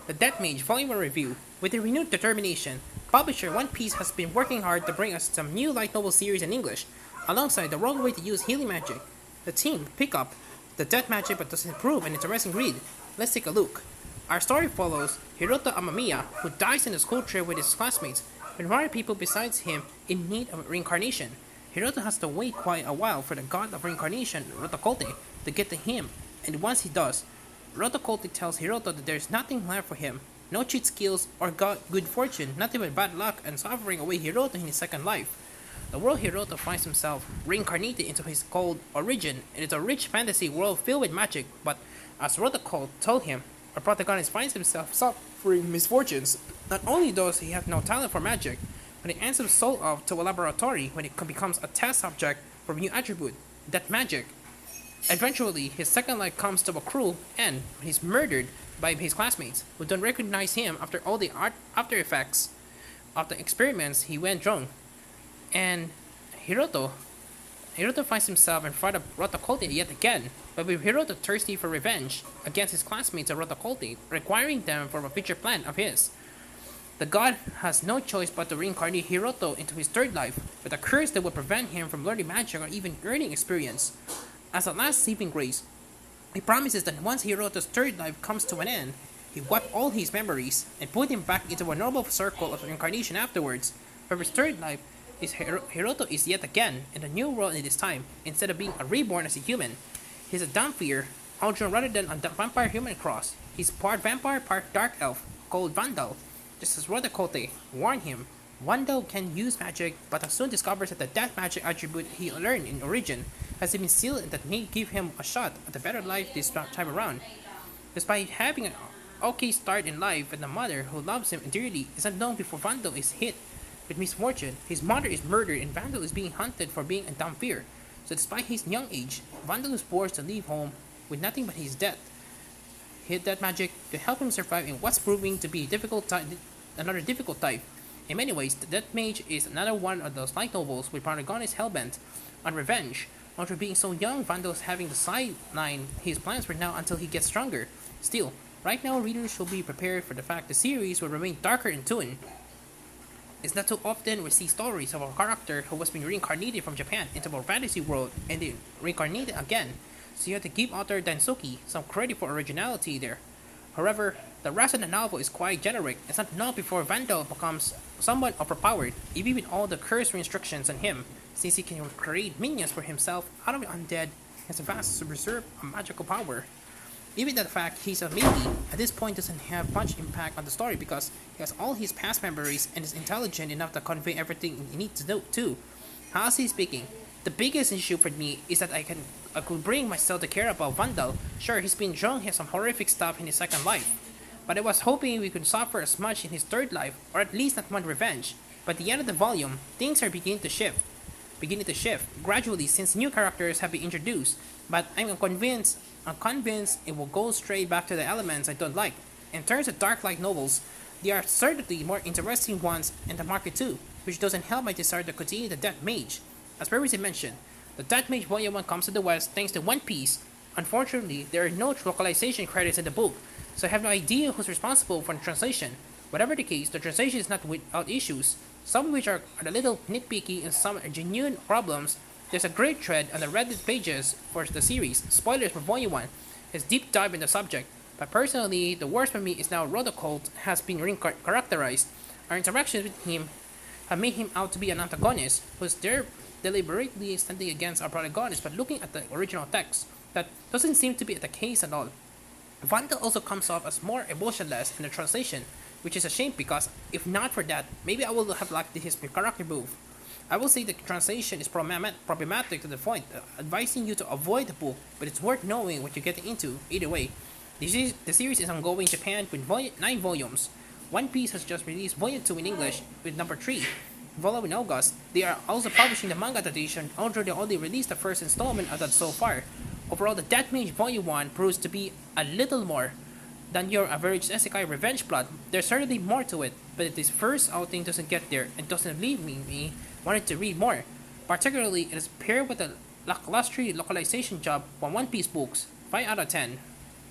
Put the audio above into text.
The Death Mage Volume 1 Review. With a renewed determination, publisher One Piece has been working hard to bring us some new light novel series in English, alongside the wrong way to use healing magic. The team pick up the death magic but doesn't prove an interesting read. Let's take a look. Our story follows Hiroto Amamiya, who dies in a school trip with his classmates, with more people besides him in need of reincarnation. Hiroto has to wait quite a while for the god of reincarnation, Rotokote, to get to him, and once he does, Rotokote tells Hiroto that there's nothing left for him. No cheat skills or good fortune, nothing but bad luck and suffering away Hiroto in his second life. The world Hiroto finds himself reincarnated into his cold origin, and it's a rich fantasy world filled with magic, but as Rotokote told him, our protagonist finds himself suffering misfortunes. Not only does he have no talent for magic, but he ends up sold off to a laboratory when it becomes a test subject for a new attribute, that magic. Eventually, his second life comes to a cruel end when he's murdered by his classmates, who don't recognize him after all the after effects of the experiments he went wrong. And Hiroto finds himself in front of Rotokote yet again, but with Hiroto thirsty for revenge against his classmates at Rotokote, requiring them for a future plan of his. The god has no choice but to reincarnate Hiroto into his third life, with a curse that will prevent him from learning magic or even earning experience. As a last saving grace, he promises that once Hiroto's third life comes to an end, he wipe all his memories and put him back into a normal circle of reincarnation afterwards. For his third life, Hiroto is yet again in a new world in this time. Instead of being a reborn as a human, he's a Dhampir, although rather than a vampire-human cross. He's part vampire, part dark elf, called Vandal. Just as Rotokote warned him, Vandal can use magic, but soon discovers that the death magic attribute he learned in Origin has been sealed and that may give him a shot at a better life this time around. Despite having an okay start in life and a mother who loves him dearly, is unknown before Vandal is hit with misfortune. His mother is murdered and Vandal is being hunted for being a Dhampir. So despite his young age, Vandal is forced to leave home with nothing but his death. Hit that magic to help him survive in what's proving to be another difficult type. In many ways, the Death Mage is another one of those light novels with protagonist hellbent on revenge. After being so young, Vandal's having to sideline his plans for now until he gets stronger. Still, right now readers should be prepared for the fact the series will remain darker in tone. It's not too often we see stories of a character who has been reincarnated from Japan into a fantasy world and then reincarnated again, so you have to give author Daisuke some credit for originality there. However, the rest of the novel is quite generic. It's not long before Vandal becomes somewhat overpowered, even with all the curse restrictions on him, since he can create minions for himself out of the undead and has a vast reserve of magical power. Even the fact he's a Mage at this point doesn't have much impact on the story because he has all his past memories and is intelligent enough to convey everything he needs to know too. Honestly speaking, the biggest issue for me is that I could bring myself to care about Vandal. Sure, he's been shown some horrific stuff in his second life, but I was hoping we could suffer as much in his third life, or at least not want revenge. But at the end of the volume, things are beginning to shift gradually since new characters have been introduced, but I'm convinced it will go straight back to the elements I don't like. In terms of dark light novels, there are certainly more interesting ones in the market too, which doesn't help my desire to continue the Death Mage. As previously mentioned, the Death Mage Volume 1 comes to the West thanks to One Piece. Unfortunately, there are no localization credits in the book, so I have no idea who's responsible for the translation. Whatever the case, the translation is not without issues, some of which are a little nitpicky and some are genuine problems. There's a great thread on the Reddit pages for the series, spoilers for Volume 1, his deep dive in the subject, but personally, the worst for me is now Rotokote has been characterized. Our interactions with him have made him out to be an antagonist who's there deliberately standing against our protagonist, but looking at the original text, that doesn't seem to be the case at all. Vandal also comes off as more emotionless in the translation, which is a shame because if not for that, maybe I would have liked his character move. I will say the translation is problematic to the point, advising you to avoid the book, but it's worth knowing what you're getting into. Either way, the series is ongoing in Japan with 9 volumes. One Piece has just released Volume 2 in English with number 3. Following August, they are also publishing the manga adaptation, although they only released the first installment of that so far. Overall, the Death Mage Volume 1 proves to be a little more than your average isekai revenge plot. There's certainly more to it, but this first outing doesn't get there and doesn't leave me wanting to read more. Particularly, it is paired with a lackluster localization job from One Piece books. 5 out of 10.